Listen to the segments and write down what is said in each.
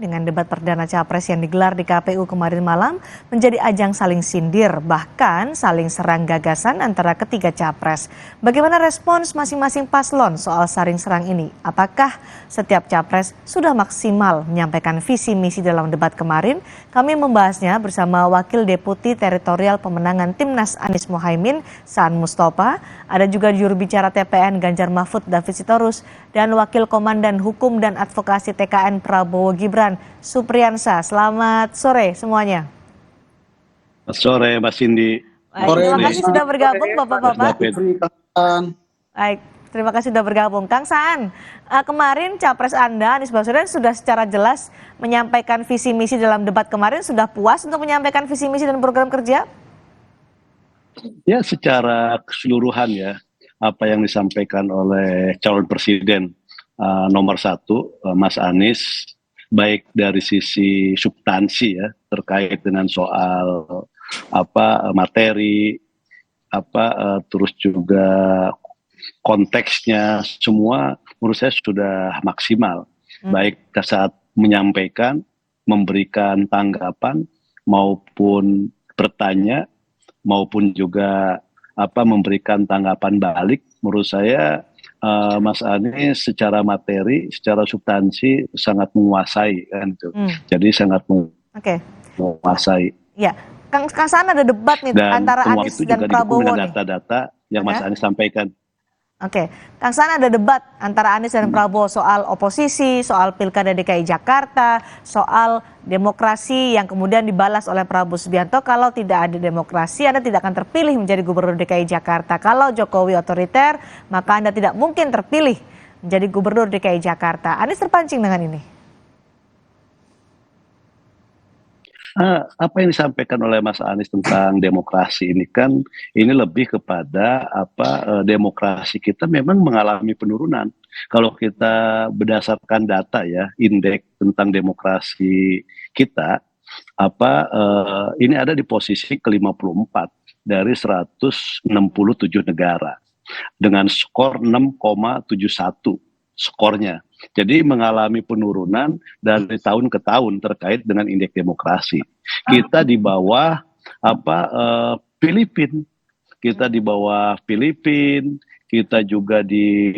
dengan debat perdana Capres yang digelar di KPU kemarin malam menjadi ajang saling sindir, bahkan saling serang gagasan antara ketiga Capres. Bagaimana respons masing-masing paslon soal saling serang ini? Apakah setiap Capres sudah maksimal menyampaikan visi misi dalam debat kemarin? Kami membahasnya bersama Wakil Deputi Teritorial Pemenangan Timnas Anies Mohaimin, Saan Mustafa, ada juga juru bicara TPN Ganjar Mahfud David Sitorus, dan Wakil Komandan Hukum dan Advokasi TKN Prabowo Gibran, Supriyansa. Selamat sore semuanya. Selamat sore, Mbak Cindy. Baik, terima kasih sudah bergabung, Bapak-Bapak. Baik, terima kasih sudah bergabung. Kang Saan, kemarin Capres Anda, Anies Baswedan, sudah secara jelas menyampaikan visi misi dalam debat kemarin. Sudah puas untuk menyampaikan visi misi dan program kerja? Ya, secara keseluruhan ya, apa yang disampaikan oleh calon presiden nomor 1, Mas Anies, baik dari sisi substansi ya, terkait dengan soal materi, terus juga konteksnya, semua menurut saya sudah maksimal. Baik saat menyampaikan, memberikan tanggapan, maupun bertanya, maupun juga memberikan tanggapan balik. Menurut saya Mas Anies secara materi, secara substansi sangat menguasai kan itu. Jadi sangat menguasai. Ya, Kang Saan, ada debat nih Dan antara semua Anies itu dan juga Prabowo dengan nih. data-data yang Mas Anies sampaikan. Oke, Kang Saan, ada debat antara Anies dan Prabowo soal oposisi, soal Pilkada DKI Jakarta, soal demokrasi yang kemudian dibalas oleh Prabowo Subianto. Kalau tidak ada demokrasi, Anda tidak akan terpilih menjadi Gubernur DKI Jakarta. Kalau Jokowi otoriter, maka Anda tidak mungkin terpilih menjadi Gubernur DKI Jakarta. Anies terpancing dengan ini. Apa yang disampaikan oleh Mas Anies tentang demokrasi ini kan, ini lebih kepada demokrasi kita memang mengalami penurunan. Kalau kita berdasarkan data ya, indeks tentang demokrasi kita, ini ada di posisi ke-54 dari 167 negara dengan skor 6,71 skornya. Jadi mengalami penurunan dari tahun ke tahun terkait dengan indeks demokrasi. Kita di bawah Filipina. Kita di bawah Filipina, kita juga di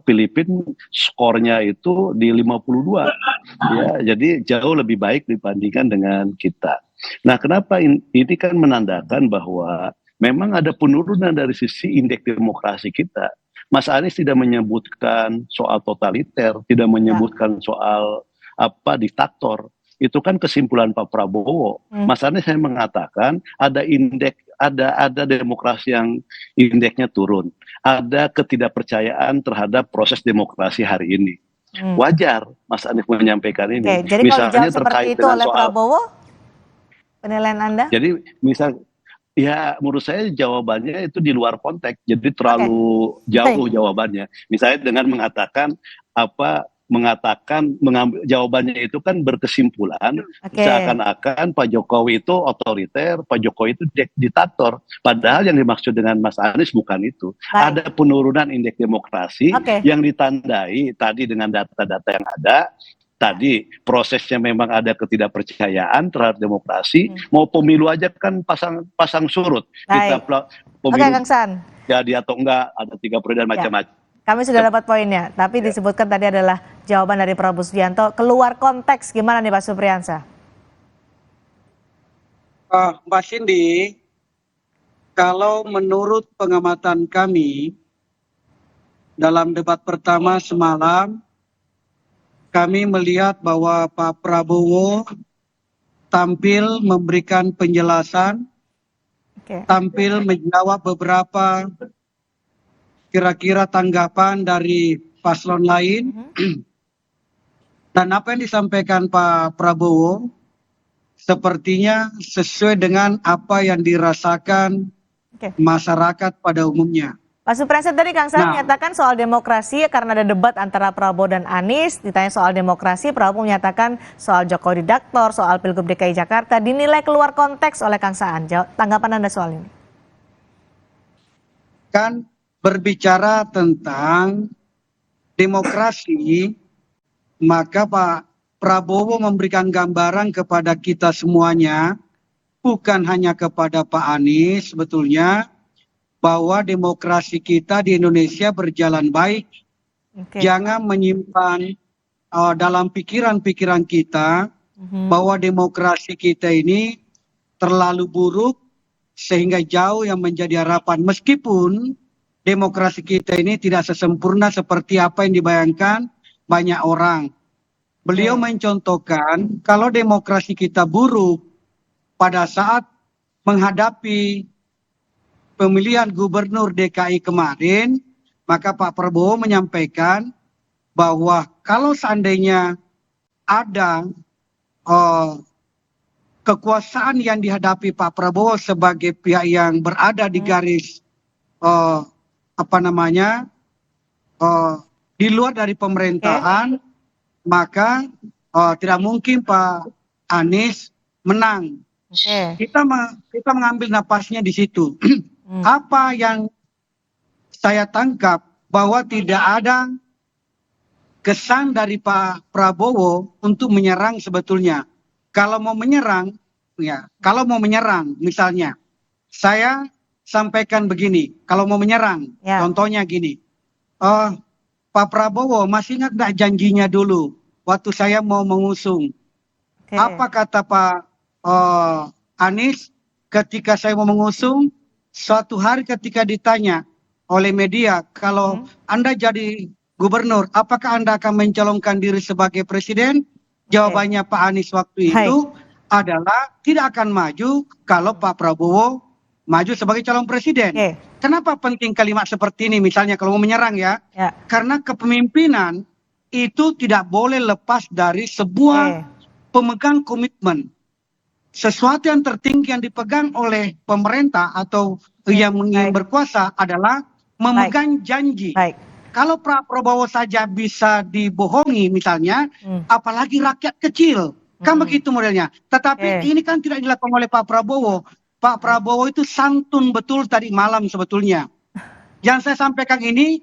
Filipina skornya itu di 52. Ya, jadi jauh lebih baik dibandingkan dengan kita. Nah, kenapa ini kan menandakan bahwa memang ada penurunan dari sisi indeks demokrasi kita. Mas Anies tidak menyebutkan soal totaliter, tidak menyebutkan soal diktator. Itu kan kesimpulan Pak Prabowo. Mas Anies saya mengatakan ada indeks, ada demokrasi yang indeksnya turun, ada ketidakpercayaan terhadap proses demokrasi hari ini. Wajar Mas Anies menyampaikan ini. Oke, jadi misalnya kalau terkait itu oleh Prabowo, penilaian Anda? Jadi ya, menurut saya jawabannya itu di luar konteks, jadi terlalu jauh jawabannya. Misalnya dengan mengatakan mengambil jawabannya itu kan berkesimpulan seakan-akan Pak Jokowi itu otoriter, Pak Jokowi itu diktator. Padahal yang dimaksud dengan Mas Anies bukan itu. Ada penurunan indeks demokrasi yang ditandai tadi dengan data-data yang ada. Tadi prosesnya memang ada ketidakpercayaan terhadap demokrasi. Mau pemilu aja kan pasang surut. Kita pemilu Kang Saan, jadi atau enggak, ada 3 periode dan macam-macam. Kami sudah dapat poinnya, tapi disebutkan tadi adalah jawaban dari Prabowo Subianto keluar konteks. Gimana nih Pak Supriyansa? Mbak Cindy, kalau menurut pengamatan kami dalam debat pertama semalam, kami melihat bahwa Pak Prabowo tampil memberikan penjelasan, tampil menjawab beberapa kira-kira tanggapan dari paslon lain. Dan apa yang disampaikan Pak Prabowo sepertinya sesuai dengan apa yang dirasakan masyarakat pada umumnya. Pak Supriyansa, tadi Kang Saan menyatakan soal demokrasi karena ada debat antara Prabowo dan Anies, ditanya soal demokrasi, Prabowo menyatakan soal Jokowi diktator, soal Pilgub DKI Jakarta, dinilai keluar konteks oleh Kang Saan. Tanggapan Anda soal ini? Kan berbicara tentang demokrasi, maka Pak Prabowo memberikan gambaran kepada kita semuanya, bukan hanya kepada Pak Anies sebetulnya, bahwa demokrasi kita di Indonesia berjalan baik. Oke. Jangan menyimpan dalam pikiran-pikiran kita bahwa demokrasi kita ini terlalu buruk sehingga jauh yang menjadi harapan. Meskipun demokrasi kita ini tidak sesempurna seperti apa yang dibayangkan banyak orang. Beliau mencontohkan kalau demokrasi kita buruk pada saat menghadapi pemilihan gubernur DKI kemarin, maka Pak Prabowo menyampaikan bahwa kalau seandainya ada kekuasaan yang dihadapi Pak Prabowo sebagai pihak yang berada di garis di luar dari pemerintahan, maka tidak mungkin Pak Anies menang. Kita mengambil napasnya di situ. Apa yang saya tangkap bahwa tidak ada kesan dari Pak Prabowo untuk menyerang sebetulnya. Kalau mau menyerang, misalnya, saya sampaikan begini, kalau mau menyerang, contohnya gini, Pak Prabowo masih ingat nggak janjinya dulu, waktu saya mau mengusung, apa kata Pak Anies ketika saya mau mengusung, suatu hari ketika ditanya oleh media, kalau Anda jadi gubernur, apakah Anda akan mencalonkan diri sebagai presiden? Jawabannya Pak Anies waktu itu adalah tidak akan maju kalau Pak Prabowo maju sebagai calon presiden. Kenapa penting kalimat seperti ini? Misalnya kalau mau menyerang karena kepemimpinan itu tidak boleh lepas dari sebuah pemegang komitmen. Sesuatu yang tertinggi yang dipegang oleh pemerintah atau yang ingin berkuasa adalah memegang janji. Kalau Pak Prabowo saja bisa dibohongi misalnya, apalagi rakyat kecil. Kan begitu modelnya. Tetapi ini kan tidak dilakukan oleh Pak Prabowo. Pak Prabowo itu santun betul tadi malam sebetulnya. Yang saya sampaikan ini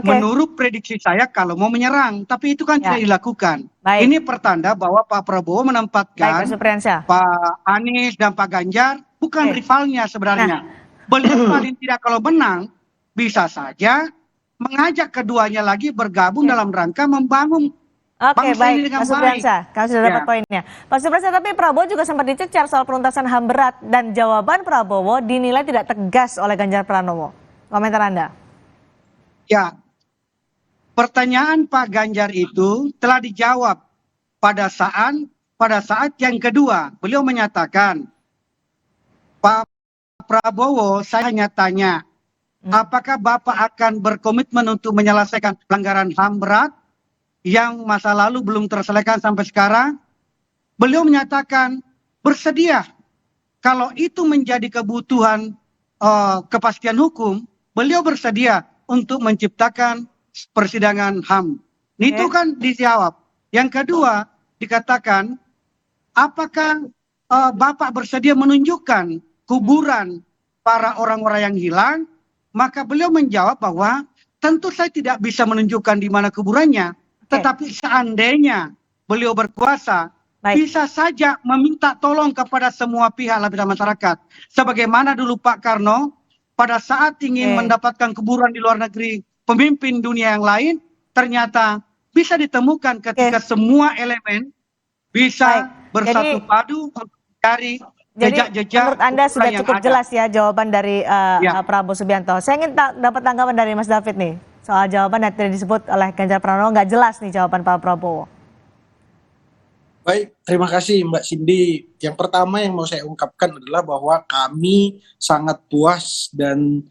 menurut prediksi saya kalau mau menyerang. Tapi itu kan tidak dilakukan. Ini pertanda bahwa Pak Prabowo menempatkan Pak Anies dan Pak Ganjar bukan rivalnya sebenarnya. Beliau paling tidak kalau menang bisa saja mengajak keduanya lagi bergabung dalam rangka membangun bangsa ini dengan baik. Pak Supriyansyah, kami sudah dapat poinnya. Pak Supriyansyah, tapi Prabowo juga sempat dicecar soal penuntasan HAM berat dan jawaban Prabowo dinilai tidak tegas oleh Ganjar Pranowo. Komentar Anda? Ya, pertanyaan Pak Ganjar itu telah dijawab pada saat yang kedua. Beliau menyatakan, Pak Prabowo, saya hanya tanya, apakah Bapak akan berkomitmen untuk menyelesaikan pelanggaran HAM berat yang masa lalu belum terselesaikan sampai sekarang? Beliau menyatakan bersedia. Kalau itu menjadi kebutuhan kepastian hukum, beliau bersedia untuk menciptakan persidangan HAM. Itu kan dijawab. Yang kedua dikatakan, apakah Bapak bersedia menunjukkan kuburan para orang-orang yang hilang? Maka beliau menjawab bahwa tentu saya tidak bisa menunjukkan di mana kuburannya. Tetapi seandainya beliau berkuasa, bisa saja meminta tolong kepada semua pihak lapisan masyarakat. Sebagaimana dulu Pak Karno pada saat ingin mendapatkan kuburan di luar negeri pemimpin dunia yang lain, ternyata bisa ditemukan ketika semua elemen bisa bersatu padu untuk mencari jejak-jejak. Menurut Anda sudah cukup jelas ya jawaban dari Prabowo Subianto. Saya ingin dapat tanggapan dari Mas David nih soal jawaban yang tadi disebut oleh Ganjar Pranowo, nggak jelas nih jawaban Pak Prabowo. Baik, terima kasih Mbak Cindy. Yang pertama yang mau saya ungkapkan adalah bahwa kami sangat puas dan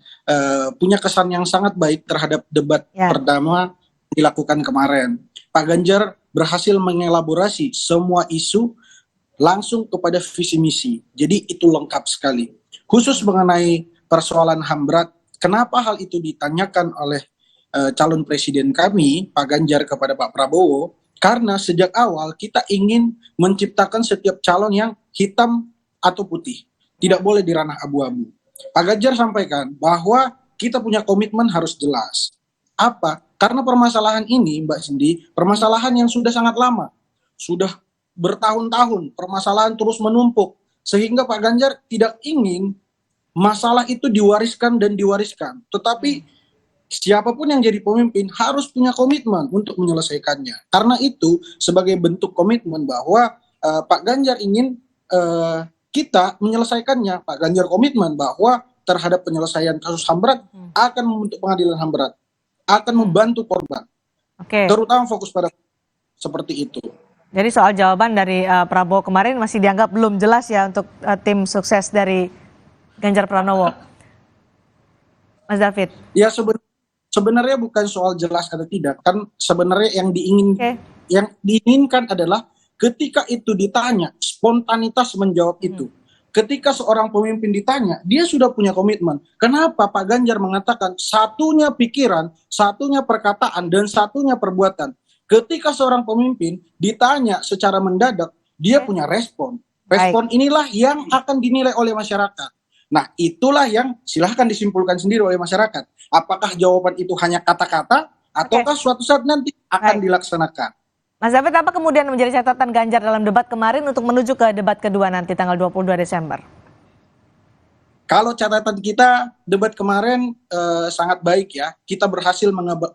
punya kesan yang sangat baik terhadap debat pertama dilakukan kemarin. Pak Ganjar berhasil mengelaborasi semua isu langsung kepada visi misi. Jadi itu lengkap sekali. Khusus mengenai persoalan HAM berat, kenapa hal itu ditanyakan oleh calon presiden kami, Pak Ganjar kepada Pak Prabowo? Karena sejak awal kita ingin menciptakan setiap calon yang hitam atau putih. Tidak boleh di ranah abu-abu. Pak Ganjar sampaikan bahwa kita punya komitmen harus jelas. Apa? Karena permasalahan ini, Mbak Cindy, permasalahan yang sudah sangat lama. sudah bertahun-tahun permasalahan terus menumpuk, sehingga Pak Ganjar tidak ingin masalah itu diwariskan dan diwariskan. Tetapi siapapun yang jadi pemimpin harus punya komitmen untuk menyelesaikannya. Karena itu sebagai bentuk komitmen bahwa Pak Ganjar ingin kita menyelesaikannya. Pak Ganjar komitmen bahwa terhadap penyelesaian kasus HAM berat akan membentuk pengadilan HAM berat, akan membantu korban. Terutama fokus pada seperti itu. Jadi soal jawaban dari Prabowo kemarin masih dianggap belum jelas ya untuk tim sukses dari Ganjar Pranowo, Mas David. Ya sebenarnya bukan soal jelas atau tidak, kan sebenarnya yang diinginkan adalah ketika itu ditanya, spontanitas menjawab itu. Ketika seorang pemimpin ditanya, dia sudah punya komitmen. Kenapa Pak Ganjar mengatakan satunya pikiran, satunya perkataan, dan satunya perbuatan? Ketika seorang pemimpin ditanya secara mendadak, dia punya respon. Respon inilah yang akan dinilai oleh masyarakat. Nah, itulah yang silahkan disimpulkan sendiri oleh masyarakat. Apakah jawaban itu hanya kata-kata, ataukah suatu saat nanti akan dilaksanakan? Mas David, apa kemudian menjadi catatan Ganjar dalam debat kemarin untuk menuju ke debat kedua nanti tanggal 22 Desember? Kalau catatan kita, debat kemarin sangat baik ya. Kita berhasil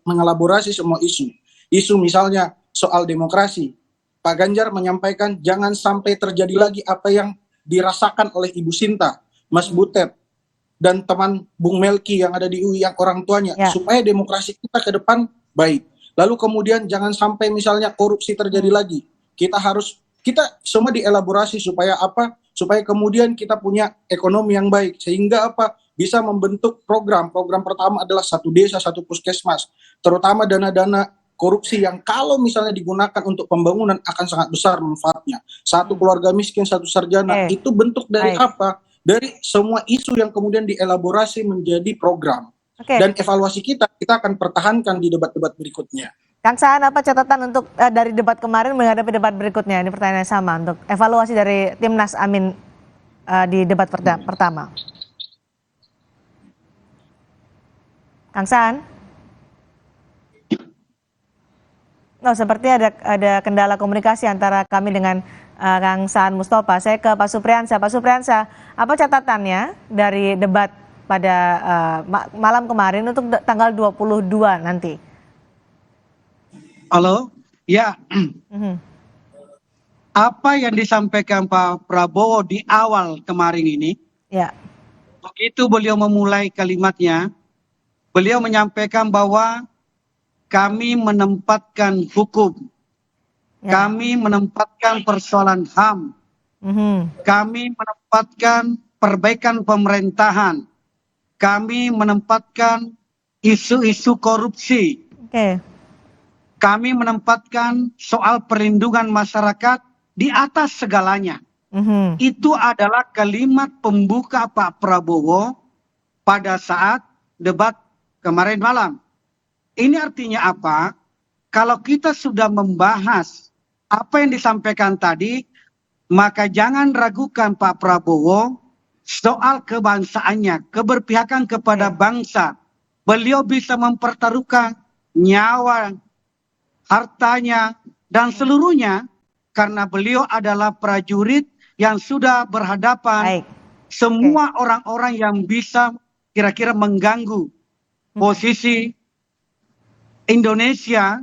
mengelaborasi semua isu. Isu misalnya soal demokrasi. Pak Ganjar menyampaikan jangan sampai terjadi lagi apa yang dirasakan oleh Ibu Sinta, Mas Butet, dan teman Bung Melki yang ada di UI yang orang tuanya, supaya demokrasi kita ke depan baik. Lalu kemudian jangan sampai misalnya korupsi terjadi lagi. Kita semua dielaborasi supaya apa? Supaya kemudian kita punya ekonomi yang baik, sehingga apa? Bisa membentuk program. Program pertama adalah 1 desa, 1 puskesmas. Terutama dana-dana korupsi yang kalau misalnya digunakan untuk pembangunan akan sangat besar manfaatnya. 1 keluarga miskin, 1 sarjana. Itu bentuk dari apa? Dari semua isu yang kemudian dielaborasi menjadi program. Dan evaluasi kita akan pertahankan di debat-debat berikutnya. Kang Saan, apa catatan untuk dari debat kemarin menghadapi debat berikutnya? Ini pertanyaan yang sama untuk evaluasi dari Timnas Amin di debat pertama. Kang Saan? Oh, seperti ada kendala komunikasi antara kami dengan Kang Saan Mustafa. Saya ke Pak Supriyansa. Pak Supriyansa, apa catatannya dari debat pada malam kemarin untuk tanggal 22 nanti? Halo, ya. Apa yang disampaikan Pak Prabowo di awal kemarin ini, begitu beliau memulai kalimatnya, beliau menyampaikan bahwa kami menempatkan hukum, kami menempatkan persoalan HAM, kami menempatkan perbaikan pemerintahan, kami menempatkan isu-isu korupsi, kami menempatkan soal perlindungan masyarakat di atas segalanya. Itu adalah kalimat pembuka Pak Prabowo pada saat debat kemarin malam. Ini artinya apa? Kalau kita sudah membahas apa yang disampaikan tadi, maka jangan ragukan Pak Prabowo soal kebangsaannya, keberpihakan kepada bangsa. Beliau bisa mempertaruhkan nyawa, hartanya, dan seluruhnya karena beliau adalah prajurit yang sudah berhadapan semua orang-orang yang bisa kira-kira mengganggu posisi Indonesia.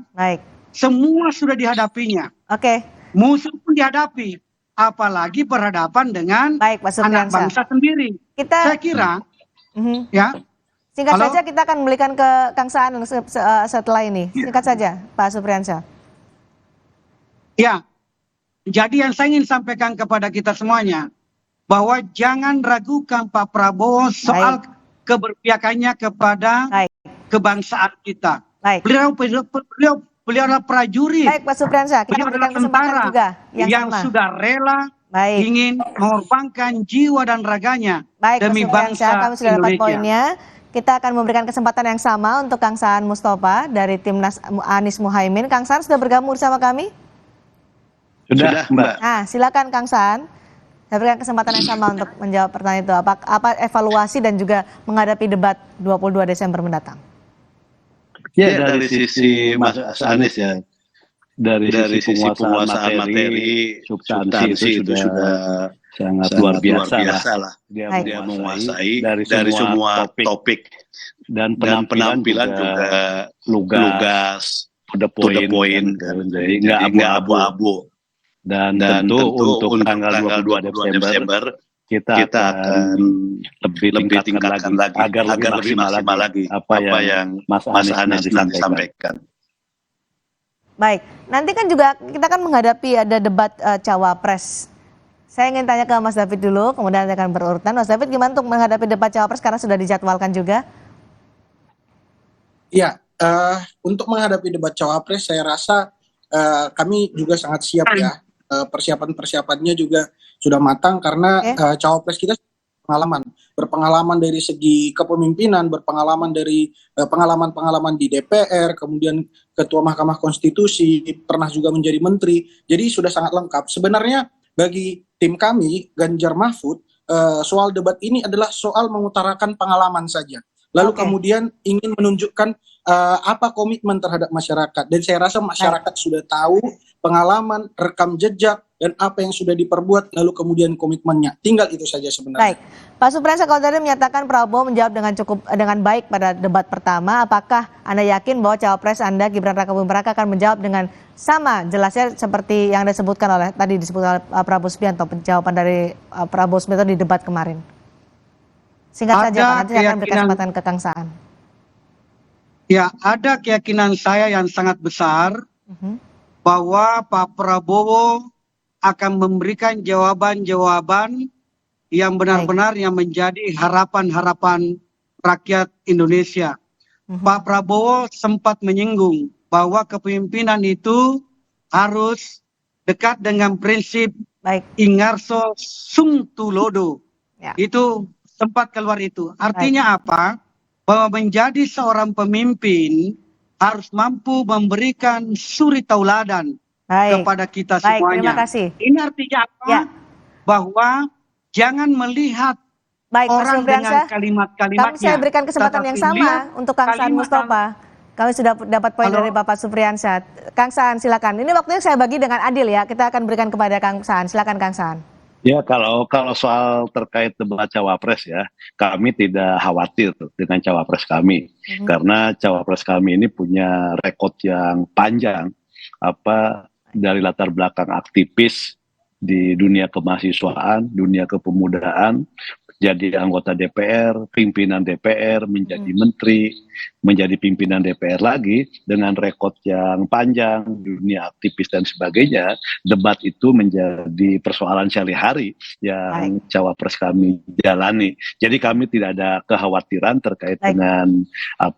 Semua sudah dihadapinya. Musuh pun dihadapi, apalagi berhadapan dengan anak bangsa sendiri. Saya kira, singkat saja kita akan memberikan ke Kang Saan setelah ini. Singkat saja, Pak Supriyansa. Ya, jadi yang saya ingin sampaikan kepada kita semuanya, bahwa jangan ragukan Pak Prabowo soal keberpihakannya kepada kebangsaan kita. Beliau adalah prajurit. Baik, Pak Supriyansa, kita memberikan kesempatan juga yang sudah rela ingin mengorbankan jiwa dan raganya demi bangsa kami sudah dapat Indonesia. poinnya. Kita akan memberikan kesempatan yang sama untuk Kang Saan Mustafa dari Timnas Anies Muhaimin. Kang Saan sudah bergabung bersama kami? Sudah, Mbak. Nah, silakan Kang Saan. Saya berikan kesempatan yang sama untuk menjawab pertanyaan itu. Apa evaluasi dan juga menghadapi debat 22 Desember mendatang? Ya, dari sisi Mas Anies ya. dari sisi penguasaan materi, substansi itu sudah sangat luar biasa lah. Dia menguasai dari semua topik dan penampilan juga lugas, to the point kan. Jadi nggak abu-abu. Dan tentu untuk tanggal 22 Desember kita akan lebih tingkatkan lagi agar lebih maksimal lagi apa yang Mas Anies disampaikan. Baik, nanti kan juga kita kan menghadapi ada debat Cawapres. Saya ingin tanya ke Mas David dulu, kemudian nanti akan berurutan. Mas David, gimana untuk menghadapi debat Cawapres karena sudah dijadwalkan juga? Ya, untuk menghadapi debat Cawapres saya rasa kami juga sangat siap ya. Persiapan-persiapannya juga sudah matang karena Cawapres kita berpengalaman dari segi kepemimpinan, berpengalaman dari pengalaman-pengalaman di DPR, kemudian Ketua Mahkamah Konstitusi, pernah juga menjadi menteri, jadi sudah sangat lengkap. Sebenarnya bagi tim kami, Ganjar Mahfud, soal debat ini adalah soal mengutarakan pengalaman saja. Lalu kemudian ingin menunjukkan apa komitmen terhadap masyarakat. Dan saya rasa masyarakat sudah tahu pengalaman, rekam jejak, dan apa yang sudah diperbuat, lalu kemudian komitmennya. Tinggal itu saja sebenarnya. Baik, Pak Supriyansa, kalau tadi menyatakan Prabowo menjawab dengan baik pada debat pertama, apakah Anda yakin bahwa Cawapres Anda, Gibran Rakabuming Raka, akan menjawab dengan sama jelasnya seperti yang disebutkan oleh Prabowo Subianto, jawaban dari Prabowo Subianto di debat kemarin? Singkat saja Pak, nanti saya akan berikan kesempatan ke Kang Saan. Ya, ada keyakinan saya yang sangat besar bahwa Pak Prabowo akan memberikan jawaban-jawaban yang benar-benar yang menjadi harapan-harapan rakyat Indonesia. Pak Prabowo sempat menyinggung bahwa kepemimpinan itu harus dekat dengan prinsip Ingarso Sung Tulodo. Itu sempat keluar itu. Artinya apa? Bahwa menjadi seorang pemimpin harus mampu memberikan suri tauladan kepada kita semuanya. Terima kasih. Ini artinya apa? Bahwa jangan melihat orang dengan kalimat-kalimatnya. Saya berikan kesempatan yang sama untuk Kang Saan Mustafa. Kami sudah dapat poin dari Bapak Supriyansa. Kang Saan, silakan. Ini waktunya saya bagi dengan adil ya. Kita akan berikan kepada Kang Saan. Silakan Kang Saan. Ya, kalau soal terkait debat Cawapres ya, kami tidak khawatir dengan Cawapres kami. Karena Cawapres kami ini punya rekod yang panjang dari latar belakang aktivis di dunia kemahasiswaan, dunia kepemudaan, jadi anggota DPR, pimpinan DPR, menjadi menteri, menjadi pimpinan DPR lagi dengan rekod yang panjang, dunia aktivis dan sebagainya. Debat itu menjadi persoalan sehari-hari yang Cawapres kami jalani. Jadi kami tidak ada kekhawatiran terkait dengan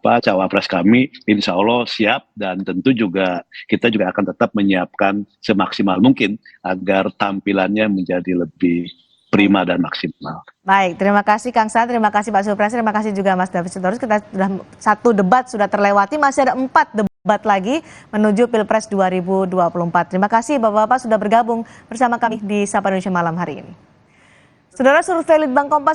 Cawapres kami. Insya Allah siap, dan tentu juga kita juga akan tetap menyiapkan semaksimal mungkin agar tampilannya menjadi lebih prima dan maksimal. Baik, terima kasih Kang Saan, terima kasih Pak Supriyansa, terima kasih juga Mas David Sitorus. Kita sudah satu debat sudah terlewati, masih ada 4 debat lagi menuju Pilpres 2024. Terima kasih Bapak-Bapak sudah bergabung bersama kami di Sapa Indonesia Malam hari ini. Saudara, survei Litbang Kompas